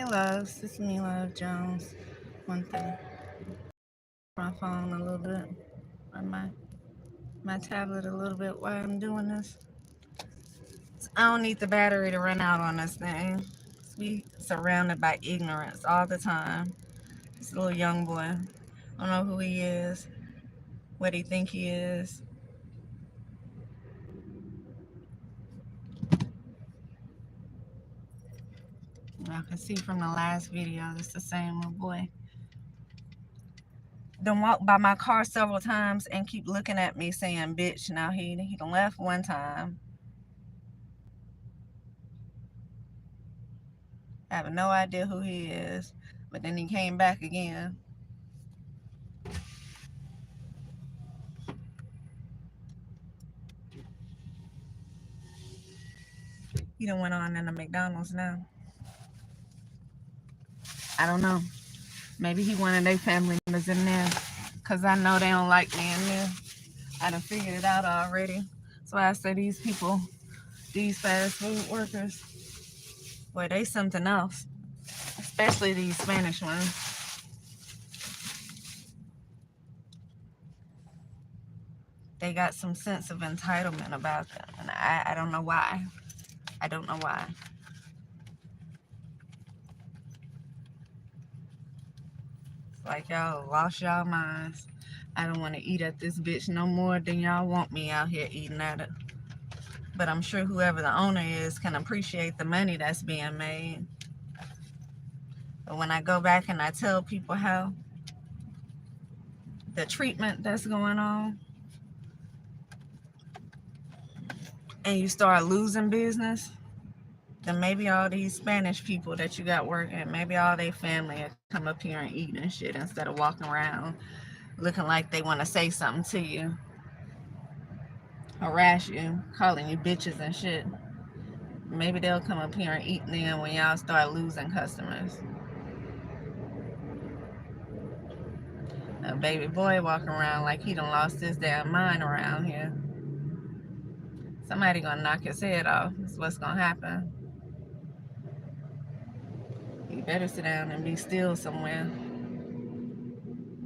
Hey, loves. This is me, Love Jones. Want to my phone a little bit, on my tablet a little bit while I'm doing this. I don't need the battery to run out on this thing. We surrounded by ignorance all the time. This little young boy. I don't know who he is, what he think he is. I can see from the last video, it's the same little boy. Done walked by my car several times and keep looking at me saying bitch. Now he done left one time. I have no idea who he is. But then he came back again. He done went on in the McDonald's now. I don't know. Maybe he one of their family members in there. Because I know they don't like me in there. I done figured it out already. That's why I say these people, these fast food workers, boy, they something else. Especially these Spanish ones. They got some sense of entitlement about them. And I don't know why. I don't know why. It's like y'all lost y'all minds. I don't want to eat at this bitch no more than y'all want me out here eating at it. But I'm sure whoever the owner is can appreciate the money that's being made. But when I go back and I tell people how the treatment that's going on, and you start losing business, then maybe all these Spanish people that you got working, maybe all their family will come up here and eat and shit instead of walking around looking like they want to say something to you, harass you, calling you bitches and shit. Maybe they'll come up here and eat then when y'all start losing customers. A baby boy walking around like he done lost his damn mind around here. Somebody gonna knock his head off. That's what's gonna happen. He better sit down and be still somewhere.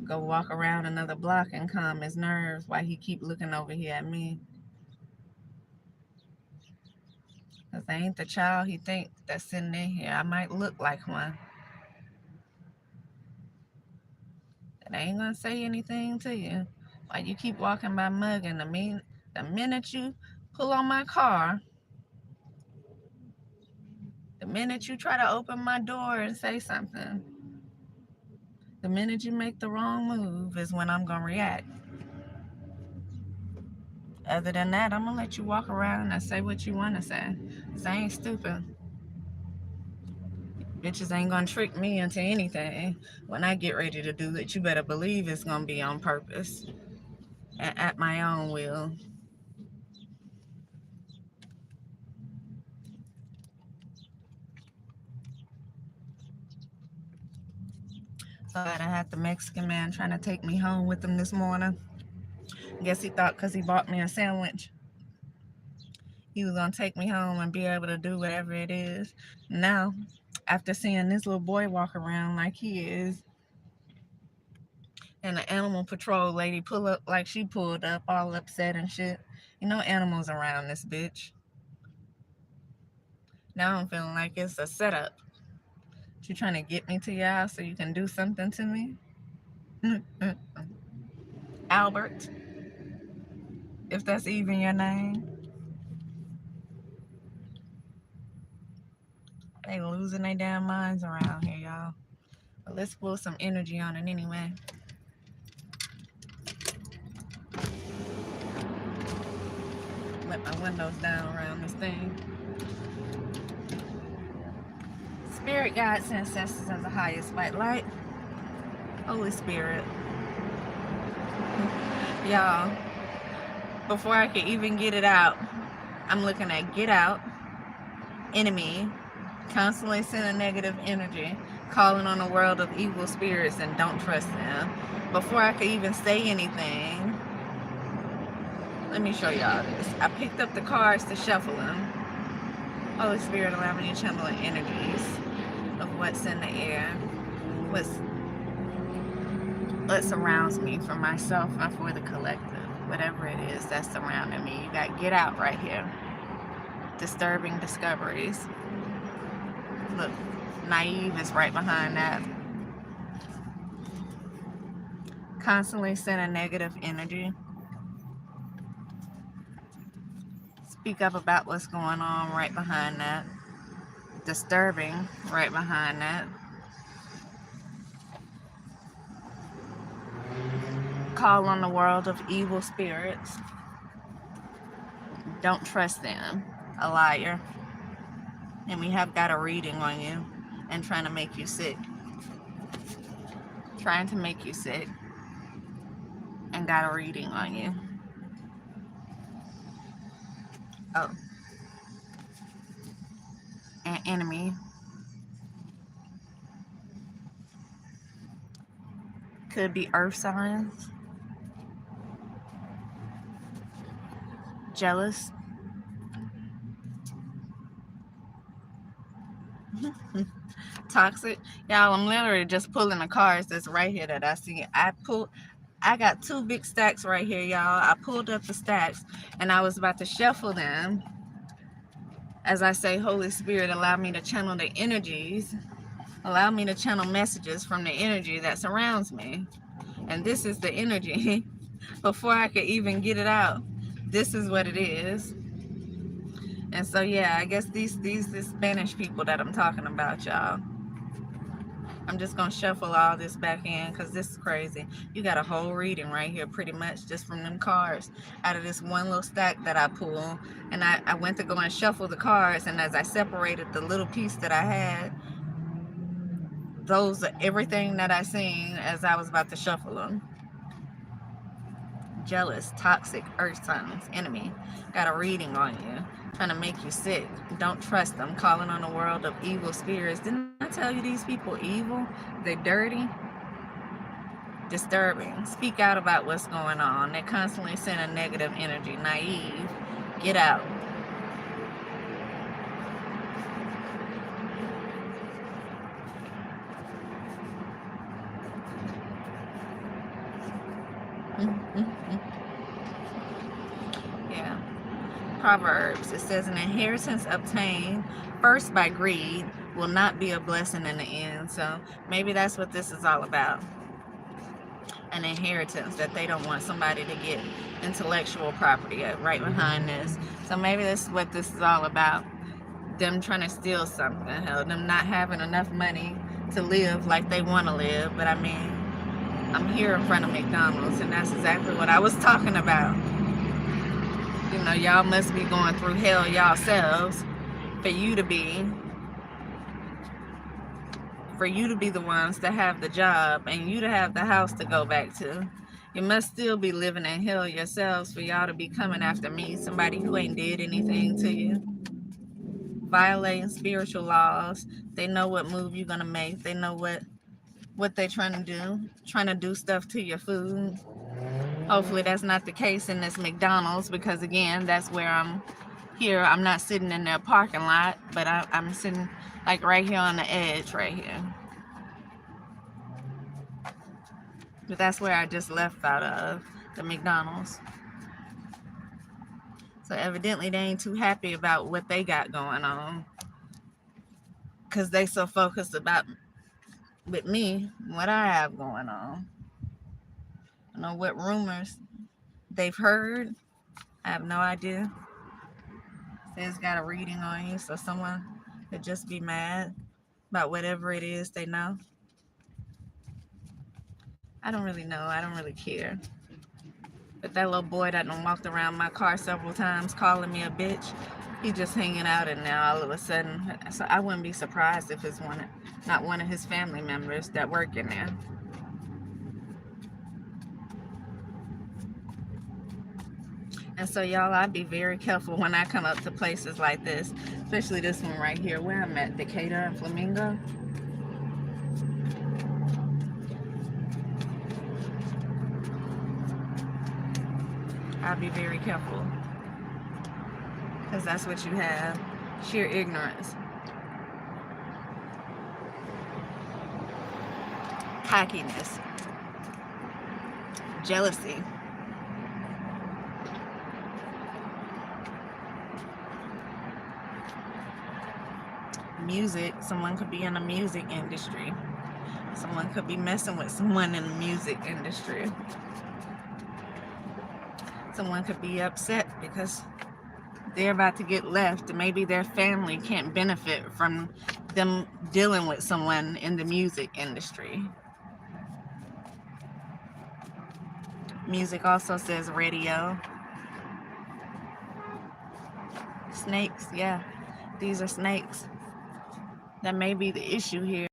Go walk around another block and calm his nerves while he keep looking over here at me. Cause I ain't the child he think that's sitting in here. I might look like one. And I ain't gonna say anything to you. Why you keep walking by mugging? The minute you pull on my car, the minute you try to open my door and say something, the minute you make the wrong move is when I'm gonna react. Other than that, I'm gonna let you walk around and say what you wanna say. Cause I ain't stupid. Bitches ain't gonna trick me into anything. When I get ready to do it, you better believe it's gonna be on purpose and at my own will. So I had the Mexican man trying to take me home with him this morning. Guess he thought because he bought me a sandwich, he was gonna take me home and be able to do whatever it is. Now, after seeing this little boy walk around like he is, and the animal patrol lady pull up like she pulled up, all upset and shit. You know animals around this bitch. Now I'm feeling like it's a setup. You trying to get me to your house so you can do something to me? Albert, if that's even your name. They losing their damn minds around here, y'all. But let's pull some energy on it anyway. Let my windows down around this thing. Spirit guides, ancestors, and the highest white light. Holy Spirit. Y'all, before I could even get it out, I'm looking at get out, enemy, constantly sending negative energy, calling on a world of evil spirits and don't trust them. Before I could even say anything, let me show y'all this. I picked up the cards to shuffle them. Holy Spirit, allow me to channel the energies of what's in the air, what surrounds me for myself and for the collective, whatever it is that's surrounding me. You got Get Out right here. Disturbing discoveries. Look, Naive is right behind that. Constantly sending negative energy. Speak up about what's going on right behind that. Disturbing right behind that. Call on the world of evil spirits. Don't trust them. A liar. And we have got a reading on you and trying to make you sick. Trying to make you sick. And got a reading on you. Oh. An enemy. Could be earth signs. Jealous. Toxic. Y'all, I'm literally just pulling the cards that's right here that I see. I got 2 big stacks right here, y'all. I pulled up the stacks and I was about to shuffle them. As I say, Holy Spirit, allow me to channel the energies. Allow me to channel messages from the energy that surrounds me. And this is the energy. Before I could even get it out, this is what it is. And so, yeah, I guess these Spanish people that I'm talking about, y'all. I'm just going to shuffle all this back in because this is crazy. You got a whole reading right here pretty much just from them cards out of this one little stack that I pulled. And I went to go and shuffle the cards, and as I separated the little piece that I had, those are everything that I seen as I was about to shuffle them. Jealous, toxic, earth signs, enemy. Got a reading on you. Trying to make you sick. Don't trust them. Calling on the world of evil spirits. Didn't I tell you these people evil? They're dirty. Disturbing. Speak out about what's going on. They're constantly sending negative energy. Naive. Get out. Yeah. Proverbs, it says, an inheritance obtained first by greed will not be a blessing in the end. So maybe that's what this is all about. An inheritance that they don't want somebody to get intellectual property right behind this. So maybe this is what this is all about. Them trying to steal something. Hell, them not having enough money to live like they want to live. But I mean, I'm here in front of McDonald's, and that's exactly what I was talking about. You know, y'all must be going through hell yourselves for you to be the ones to have the job and you to have the house to go back to. You must still be living in hell yourselves for y'all to be coming after me, somebody who ain't did anything to you. Violating spiritual laws. They know what move you're gonna make. They know what they're trying to do stuff to your food. Hopefully that's not the case in this McDonald's, because again, that's where I'm here. I'm not sitting in their parking lot, but I'm sitting like right here on the edge right here. But that's where I just left out of, the McDonald's. So evidently they ain't too happy about what they got going on, because they so focused about with me, what I have going on. I don't know what rumors they've heard. I have no idea. Says got a reading on you, so someone could just be mad about whatever it is they know. I don't really know. I don't really care. But that little boy that done walked around my car several times calling me a bitch, he just hanging out in there all of a sudden. So I wouldn't be surprised if it's not one of his family members that work in there. And so y'all, I'd be very careful when I come up to places like this, especially this one right here where I'm at, Decatur and Flamingo. I'll be very careful, because that's what you have, sheer ignorance. cockiness, jealousy. Music, someone could be in the music industry. Someone could be messing with someone in the music industry. Someone could be upset because they're about to get left, and maybe their family can't benefit from them dealing with someone in the music industry. Music also says radio. Snakes, yeah, these are snakes. That may be the issue here.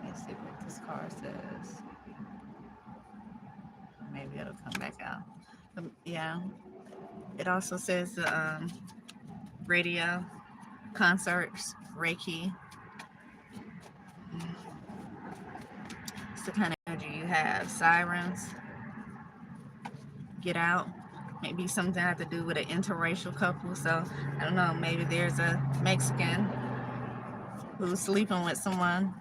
Let's see what this card says. Maybe it'll come back out. Yeah, it also says radio, concerts, Reiki. It's the kind of energy you have. Sirens, get out. Maybe something have to do with an interracial couple. So I don't know, maybe there's a Mexican who's sleeping with someone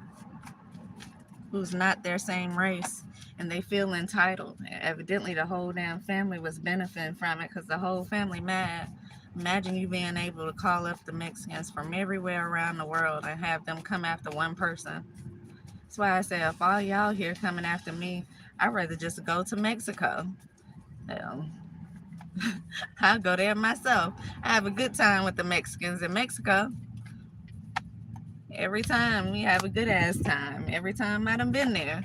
who's not their same race, and they feel entitled. Evidently the whole damn family was benefiting from it because the whole family mad. Imagine you being able to call up the Mexicans from everywhere around the world and have them come after one person. That's why I say, if all y'all here coming after me, I'd rather just go to Mexico. I'll go there myself. I have a good time with the Mexicans in Mexico. Every time we have a good ass time. Every time I done been there.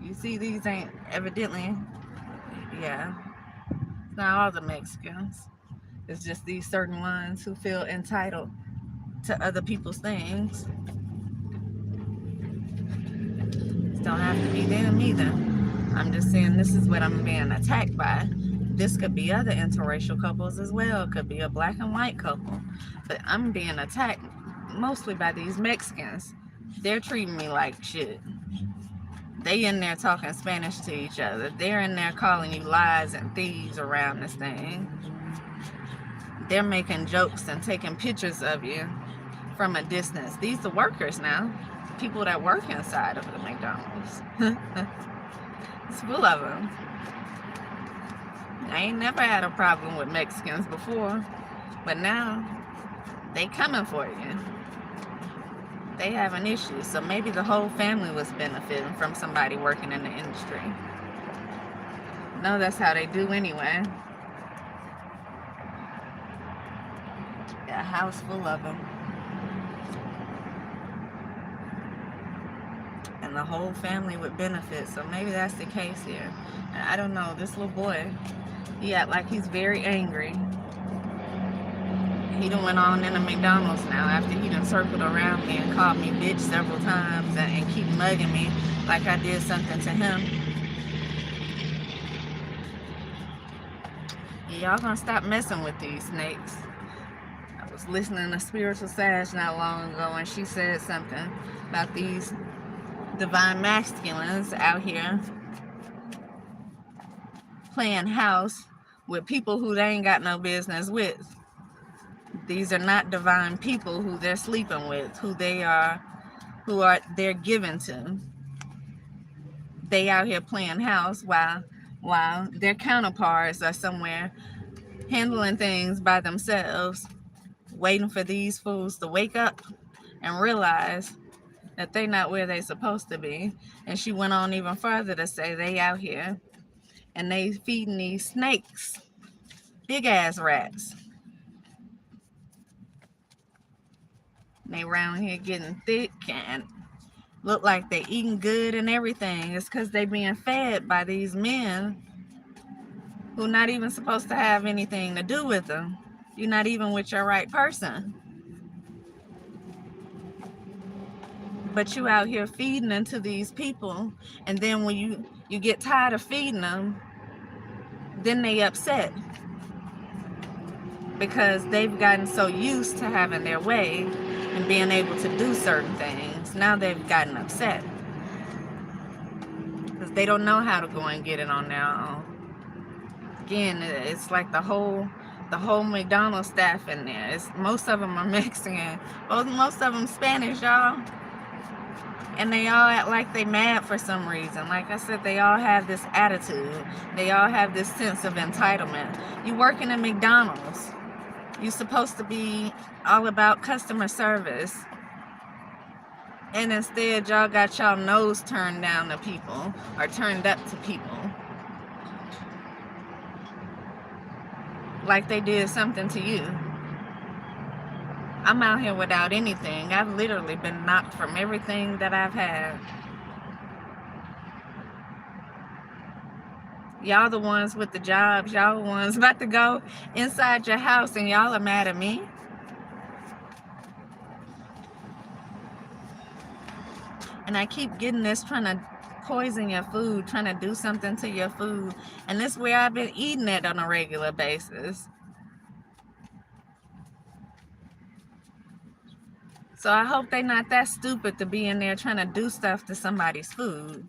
You see, these ain't evidently, yeah, it's not all the Mexicans. It's just these certain ones who feel entitled to other people's things. It don't have to be them either. I'm just saying this is what I'm being attacked by. This could be other interracial couples as well. It could be a black and white couple. But I'm being attacked mostly by these Mexicans. They're treating me like shit. They in there talking Spanish to each other. They're in there calling you lies and thieves around this thing. They're making jokes and taking pictures of you from a distance. These are workers now. People that work inside of the McDonald's. It's full of them. I ain't never had a problem with Mexicans before, but now they coming for you. They have an issue, so maybe the whole family was benefiting from somebody working in the industry. No, that's how they do anyway. Got a house full of them. And the whole family would benefit, so maybe that's the case here. And I don't know, this little boy, he act like he's very angry. He done went on in a McDonald's now after he done circled around me and called me bitch several times and keep mugging me like I did something to him. Y'all gonna stop messing with these snakes. I was listening to Spiritual Sage not long ago and she said something about these divine masculines out here playing house with people who they ain't got no business with. These are not divine people who they're sleeping with, who they're given to. They out here playing house while their counterparts are somewhere handling things by themselves, waiting for these fools to wake up and realize that they're not where they're supposed to be. And she went on even further to say they out here and they feeding these snakes, big ass rats. They around here getting thick and look like they eating good and everything. It's because they being fed by these men who not even supposed to have anything to do with them. You're not even with your right person. But you out here feeding into these people, and then when you get tired of feeding them, then they upset. Because they've gotten so used to having their way and being able to do certain things. Now they've gotten upset. Because they don't know how to go and get it on their own. Again, it's like the whole McDonald's staff in there. Most of them are Mexican. Most of them Spanish, y'all. And they all act like they mad for some reason. Like I said, they all have this attitude. They all have this sense of entitlement. You working at McDonald's. You're supposed to be all about customer service. And instead, y'all got y'all nose turned down to people, or turned up to people. Like they did something to you. I'm out here without anything. I've literally been knocked from everything that I've had. Y'all the ones with the jobs. Y'all the ones about to go inside your house and y'all are mad at me. And I keep getting this, trying to poison your food, trying to do something to your food. And this is where I've been eating it on a regular basis. So I hope they're not that stupid to be in there trying to do stuff to somebody's food.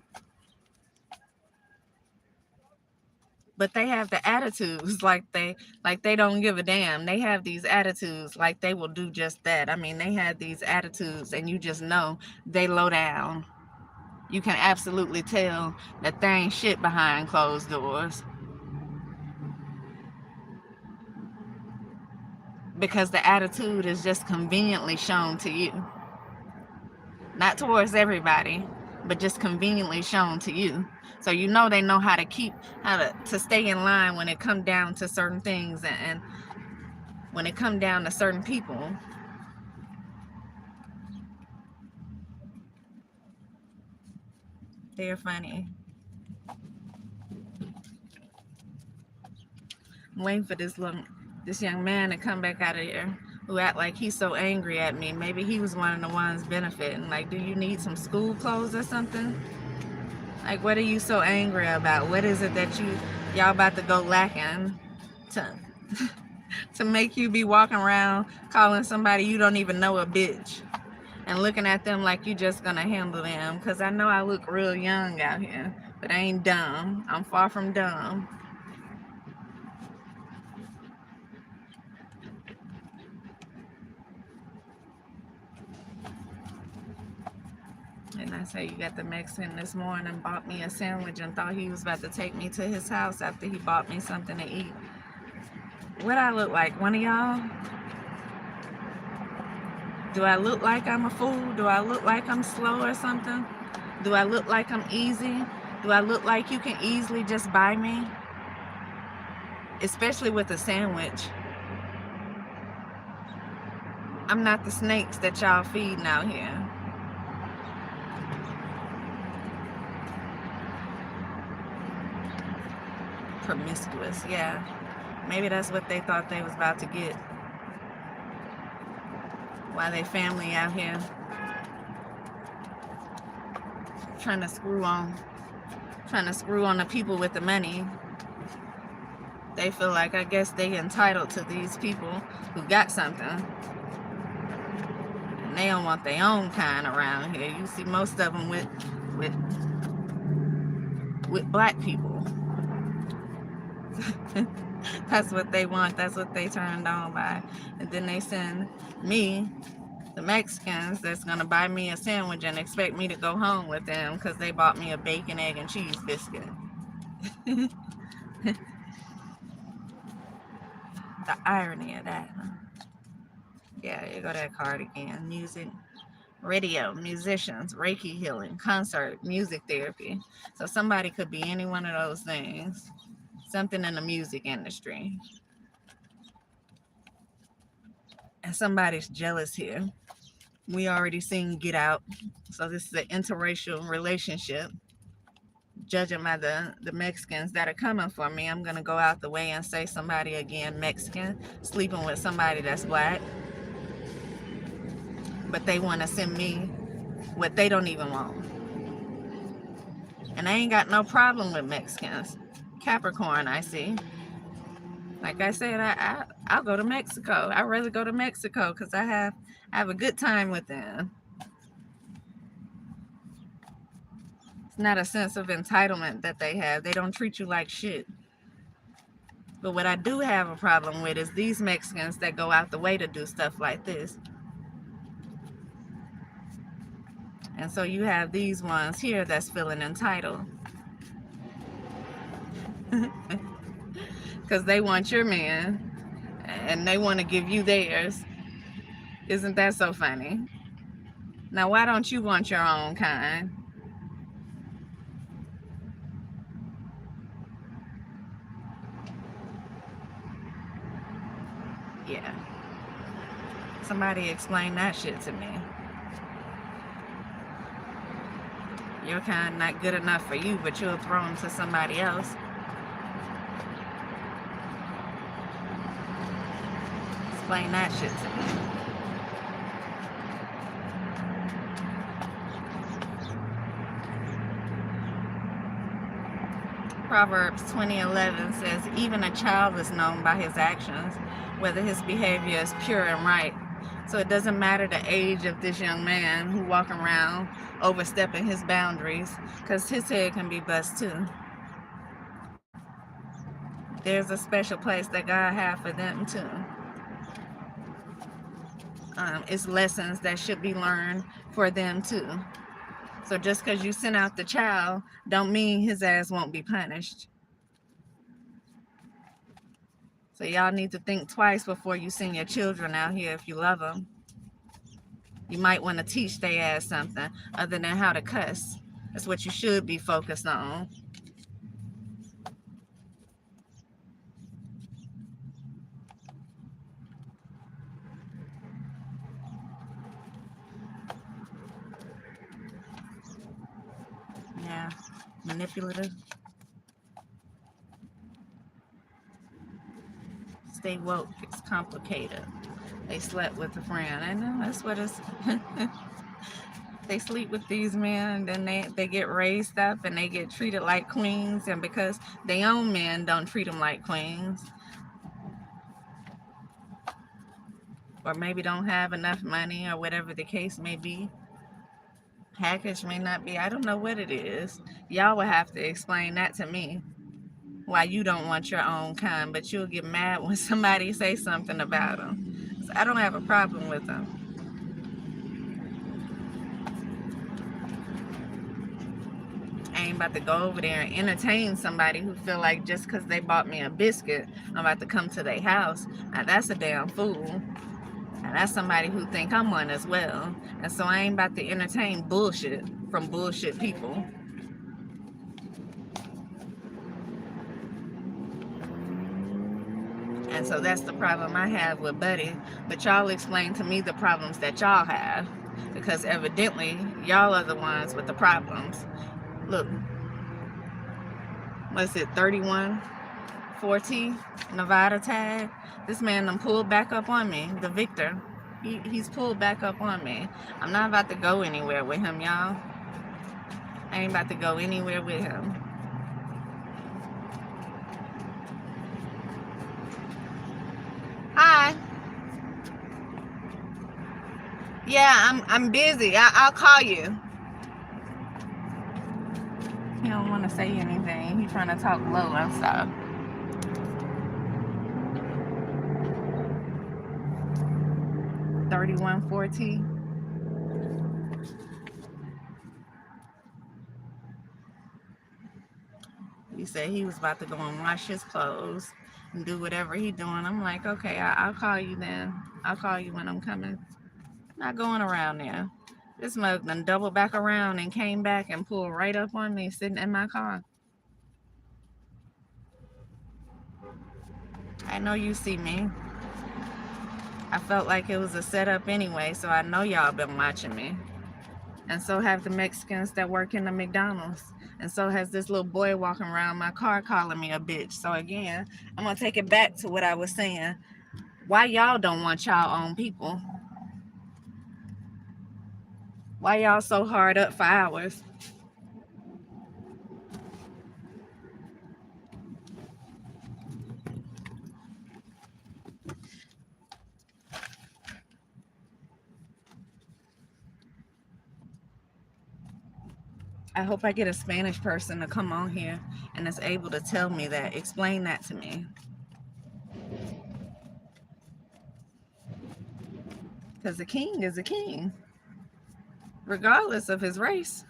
But they have the attitudes like they don't give a damn. They have these attitudes like they will do just that. I mean, they have these attitudes and you just know they low down. You can absolutely tell that there ain't shit behind closed doors. Because the attitude is just conveniently shown to you. Not towards everybody, but just conveniently shown to you. So you know they know how to stay in line when it come down to certain things and when it come down to certain people. They're funny. I'm waiting for this young man to come back out of here who act like he's so angry at me. Maybe he was one of the ones benefiting. Like, do you need some school clothes or something? Like, what are you so angry about? What is it that y'all about to go lacking to make you be walking around calling somebody you don't even know a bitch and looking at them like you just gonna handle them? Because I know I look real young out here, but I ain't dumb. I'm far from dumb. And I say, you got the Mexican this morning bought me a sandwich and thought he was about to take me to his house after he bought me something to eat. What I look like? One of y'all? Do I look like I'm a fool? Do I look like I'm slow or something? Do I look like I'm easy? Do I look like you can easily just buy me? Especially with a sandwich. I'm not the snakes that y'all feeding out here. Promiscuous, yeah. Maybe that's what they thought they was about to get. Why they family out here trying to screw on the people with the money. They feel like, I guess they entitled to these people who got something. And they don't want their own kind around here. You see most of them with black people. That's what they want. That's what they turned on by. And then they send me, the Mexicans, that's going to buy me a sandwich and expect me to go home with them because they bought me a bacon, egg, and cheese biscuit. The irony of that. Yeah, you go that card again. Music, radio, musicians, Reiki healing, concert, music therapy. So somebody could be any one of those things. Something in the music industry. And somebody's jealous here. We already seen Get Out. So this is an interracial relationship. Judging by the Mexicans that are coming for me, I'm going to go out the way and say somebody again Mexican sleeping with somebody that's black. But they want to send me what they don't even want. And I ain't got no problem with Mexicans. Capricorn, I see. Like I said, I'll go to Mexico. I'd rather go to Mexico because I have a good time with them. It's not a sense of entitlement that they have. They don't treat you like shit. But what I do have a problem with is these Mexicans that go out the way to do stuff like this. And so you have these ones here that's feeling entitled. Because they want your man and they want to give you theirs. Isn't that so funny? Now, why don't you want your own kind? Yeah. Somebody explain that shit to me. Your kind not good enough for you, but you'll throw them to somebody else. Explain that shit to me. Proverbs 20:11 says, even a child is known by his actions, whether his behavior is pure and right. So it doesn't matter the age of this young man who walk around overstepping his boundaries, because his head can be bust too. There's a special place that God has for them too. It's lessons that should be learned for them too. So just because you send out the child, don't mean his ass won't be punished. So y'all need to think twice before you send your children out here if you love them. You might want to teach their ass something other than how to cuss. That's what you should be focused on. Yeah, manipulative. Stay woke. It's complicated. They slept with a friend. I know, that's what it's... They sleep with these men, and then they get raised up and they get treated like queens, and because their own men don't treat them like queens, or maybe don't have enough money, or whatever the case may be, package may not be, I don't know what it is. Y'all would have to explain that to me, why you don't want your own kind, but you'll get mad when somebody say something about them. So I don't have a problem with them. I ain't about to go over there and entertain somebody who feel like just because they bought me a biscuit, I'm about to come to their house. Now that's a damn fool. And that's somebody who think I'm one as well. And so I ain't about to entertain bullshit from bullshit people. And so that's the problem I have with Buddy. But y'all explain to me the problems that y'all have, because evidently y'all are the ones with the problems. Look, what's it, 3140 Nevada tag? This man done pulled back up on me, the Victor. He's pulled back up on me. I'm not about to go anywhere with him, y'all. I ain't about to go anywhere with him. Hi. Yeah, I'm busy. I'll call you. He don't want to say anything. He's trying to talk low and stuff. $31.40. He said he was about to go and wash his clothes and do whatever he doing. I'm like, okay, I'll call you then. I'll call you when I'm coming. I'm not going around there. This mug done doubled back around and came back and pulled right up on me sitting in my car. I know you see me. I felt like it was a setup anyway, so I know y'all been watching me. And so have the Mexicans that work in the McDonald's. And so has this little boy walking around my car calling me a bitch. So again, I'm going to take it back to what I was saying. Why y'all don't want y'all own people? Why y'all so hard up for hours? I hope I get a Spanish person to come on here and is able to tell me that, explain that to me. Because the king is a king, regardless of his race.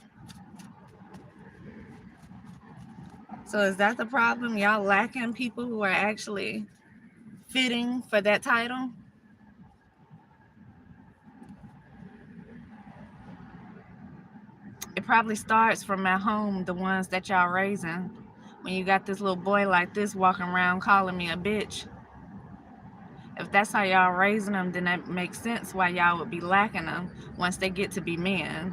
So is that the problem? Y'all lacking people who are actually fitting for that title? It probably starts from at home, the ones that y'all raising. When you got this little boy like this walking around calling me a bitch. If that's how y'all raising them, then that makes sense why y'all would be lacking them once they get to be men.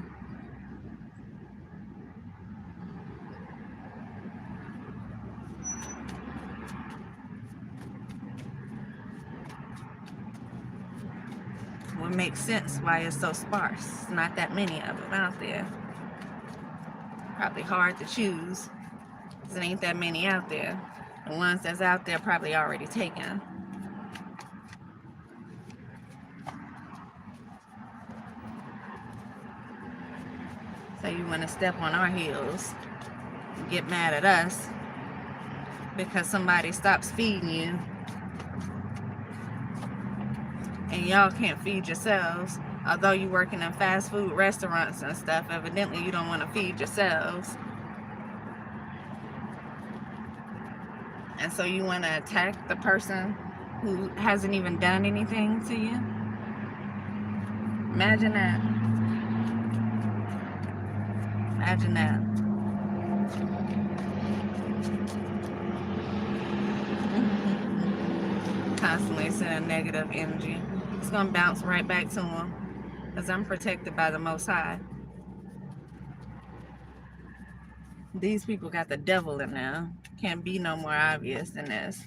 What makes sense why it's so sparse. Not that many of them out there. Probably hard to choose, because there ain't that many out there. The ones that's out there probably already taken. So you want to step on our heels and get mad at us because somebody stops feeding you and y'all can't feed yourselves. Although you working in fast food restaurants and stuff, evidently you don't want to feed yourselves. And so you want to attack the person who hasn't even done anything to you? Imagine that. Imagine that. Constantly sending negative energy. It's going to bounce right back to him, because I'm protected by the Most High. These people got the devil in them. Can't be no more obvious than this.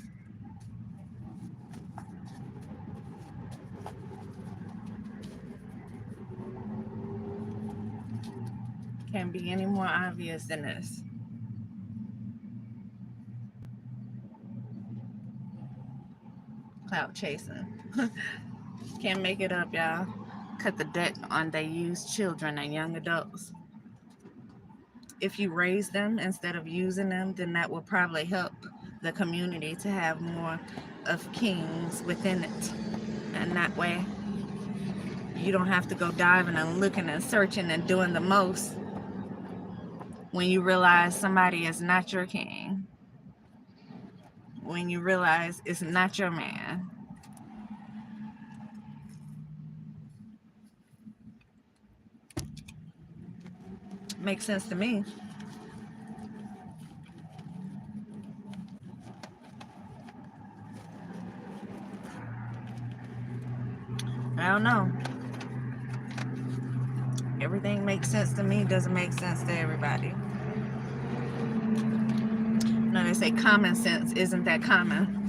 Can't be any more obvious than this. Clout chasing. Can't make it up, y'all. Cut the deck on they use children and young adults. If you raise them instead of using them, then that will probably help the community to have more of kings within it. And that way, you don't have to go diving and looking and searching and doing the most when you realize somebody is not your king. When you realize it's not your man. Makes sense to me. I don't know. Everything makes sense to me, doesn't make sense to everybody. No, they say common sense isn't that common.